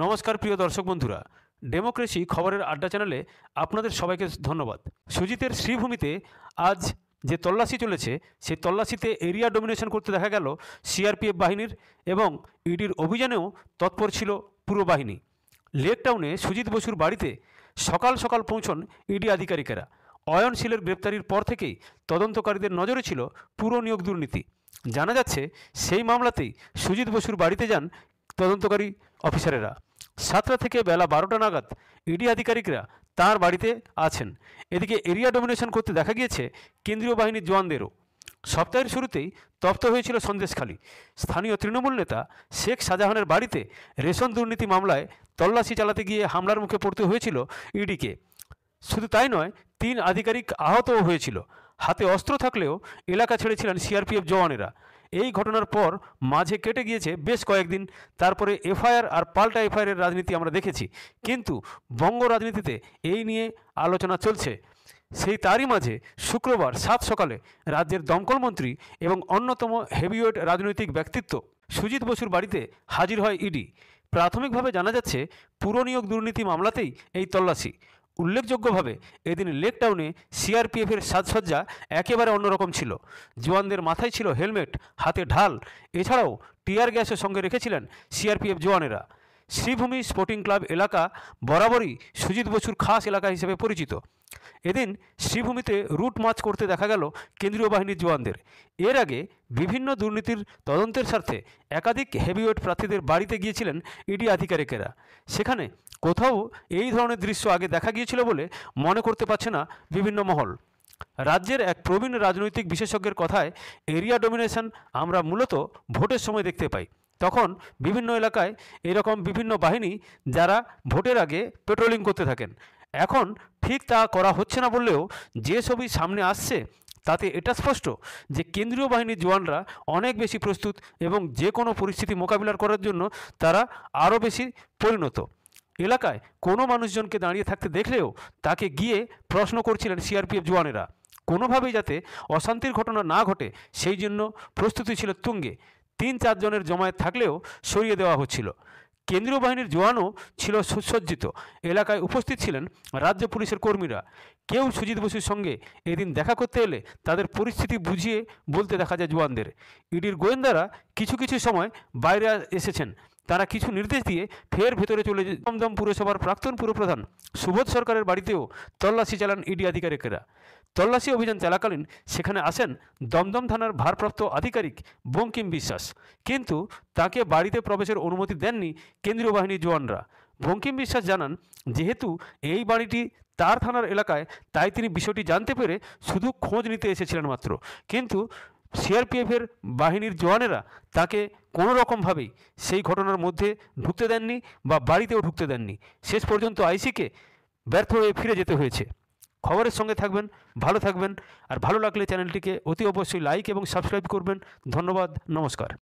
নমস্কার প্রিয় দর্শক বন্ধুরা, ডেমোক্রেসি খবরের আড্ডা চ্যানেলে আপনাদের সবাইকে ধন্যবাদ। সুজিতের শ্রীভূমিতে আজ যে তল্লাশি চলেছে সেই তল্লাশিতে এরিয়া ডমিনেশন করতে দেখা গেল সিআরপিএফ বাহিনীর এবং ইডির অভিযানেও তৎপর ছিল পুরো বাহিনী। লেক টাউনে সুজিত বসুর বাড়িতে সকাল সকাল পৌঁছন ইডি আধিকারিকেরা। অয়ন শীলের গ্রেপ্তারির পর থেকেই তদন্তকারীদের নজরে ছিল পুরো নিয়োগ দুর্নীতি। জানা যাচ্ছে সেই মামলাতেই সুজিত বসুর বাড়িতে যান তদন্তকারী অফিসারেরা। 7টা থেকে বেলা 12টা নাগাদ ইডি আধিকারিকরা তার বাড়িতে আছেন। এদিকে এরিয়া ডমিনেশন করতে দেখা গিয়েছে কেন্দ্রীয় বাহিনীর জওয়ানদেরও। সপ্তাহের শুরুতেই তপ্ত হয়েছিল সন্দেশখালী। স্থানীয় তৃণমূল নেতা শেখ শাহজাহানের বাড়িতে রেশন দুর্নীতি মামলায় তল্লাশি চালাতে গিয়ে হামলার মুখে পড়তে হয়েছিল ইডিকে। শুধু তাই নয়, 3 আধিকারিক আহতও হয়েছিল। হাতে অস্ত্র থাকলেও এলাকা ছেড়েছিলেন সিআরপিএফ জওয়ানেরা। এই ঘটনার পর মাঝে কেটে গিয়েছে বেশ কয়েকদিন। তারপরে এফআইআর আর পাল্টা এফআইআরের রাজনীতি আমরা দেখেছি, কিন্তু বঙ্গ রাজনীতিতে এই নিয়ে আলোচনা চলছে। সেই তারই মাঝে শুক্রবার 7 সকালে রাজ্যের দমকল মন্ত্রী এবং অন্যতম হেভিওয়েট রাজনৈতিক ব্যক্তিত্ব সুজিত বসুর বাড়িতে হাজির হয় ইডি। প্রাথমিকভাবে জানা যাচ্ছে পুরো নিয়োগ দুর্নীতি মামলাতেই এই তল্লাশি। উল্লেখযোগ্যভাবে এদিন লেক টাউনে সিআরপিএফের সাজসজ্জা একেবারে অন্যরকম ছিল। জওয়ানদের মাথায় ছিল হেলমেট, হাতে ঢাল, এছাড়াও টিয়ার গ্যাসের সঙ্গে রেখেছিলেন সিআরপিএফ জওয়ানেরা। শ্রীভূমি স্পোর্টিং ক্লাব এলাকা বরাবরই সুজিত বসুর খাস এলাকা হিসেবে পরিচিত। এদিন শ্রীভূমিতে রুট মার্চ করতে দেখা গেল কেন্দ্রীয় বাহিনীর জওয়ানদের। এর আগে বিভিন্ন দুর্নীতির তদন্তের স্বার্থে একাধিক হেভিওয়েট প্রার্থীদের বাড়িতে গিয়েছিলেন ইডি আধিকারিকেরা। সেখানে কোথাও এই ধরনের দৃশ্য আগে দেখা গিয়েছিল বলে মনে করতে পারছে না বিভিন্ন মহল। রাজ্যের এক প্রবীণ রাজনৈতিক বিশেষজ্ঞের কথায়, এরিয়া ডমিনেশন আমরা মূলত ভোটের সময় দেখতে পাই। তখন বিভিন্ন এলাকায় এরকম বিভিন্ন বাহিনী যারা ভোটের আগে পেট্রোলিং করতে থাকেন। এখন ঠিক তা করা হচ্ছে না বললেও যে ছবি সামনে আসছে তাতে এটা স্পষ্ট যে কেন্দ্রীয় বাহিনীর জওয়ানরা অনেক বেশি প্রস্তুত এবং যে কোনো পরিস্থিতি মোকাবিলা করার জন্য তারা আরও বেশি পরিণত। এলাকায় কোনো মানুষজনকে দাঁড়িয়ে থাকতে দেখলেও তাকে গিয়ে প্রশ্ন করছিলেন সিআরপিএফ জওয়ানেরা। কোনোভাবেই যাতে অশান্তির ঘটনা না ঘটে সেই জন্য প্রস্তুতি ছিল তুঙ্গে। 3-4 জনের জমায়েত থাকলেও সরিয়ে দেওয়া হচ্ছিল। কেন্দ্রীয় বাহিনীর জওয়ানও ছিল সুসজ্জিত। এলাকায় উপস্থিত ছিলেন রাজ্য পুলিশের কর্মীরা। কেউ সুজিত বসুর সঙ্গে এদিন দেখা করতে এলে তাদের পরিস্থিতি বুঝিয়ে বলতে দেখা যায় জওয়ানদের। ইডির গোয়েন্দারা কিছু কিছু সময় বাইরে এসেছেন। তারা কিছু নির্দেশ দিয়ে ফের ভেতরে চলে দমদম পুরসভার প্রাক্তন পুরপ্রধান সুবোধ সরকারের বাড়িতেও তল্লাশি চালান ইডি আধিকারিকেরা। তল্লাশি অভিযান চলাকালীন সেখানে আসেন দমদম থানার ভারপ্রাপ্ত আধিকারিক বঙ্কিম বিশ্বাস, কিন্তু তাকে বাড়িতে প্রবেশের অনুমতি দেননি কেন্দ্রীয় বাহিনীর জওয়ানরা। বঙ্কিম বিশ্বাস জানান, যেহেতু এই বাড়িটি তার থানার এলাকায়, তাই তিনি বিষয়টি জানতে পেরে শুধু খোঁজ নিতে এসেছিলেন মাত্র। কিন্তু সিআরপিএফের বাহিনীর জওয়ানেরা তাকে কোনো রকমভাবেই সেই ঘটনার মধ্যে ঢুকতে দেননি বা বাড়িতেও ঢুকতে দেননি। শেষ পর্যন্ত আইসিকে ব্যর্থ হয়ে ফিরে যেতে হয়েছে। খবরের সঙ্গে থাকবেন, ভালো থাকবেন, আর ভালো লাগলে চ্যানেলটিকে অতি অবশ্যই লাইক এবং সাবস্ক্রাইব করবেন। ধন্যবাদ, নমস্কার।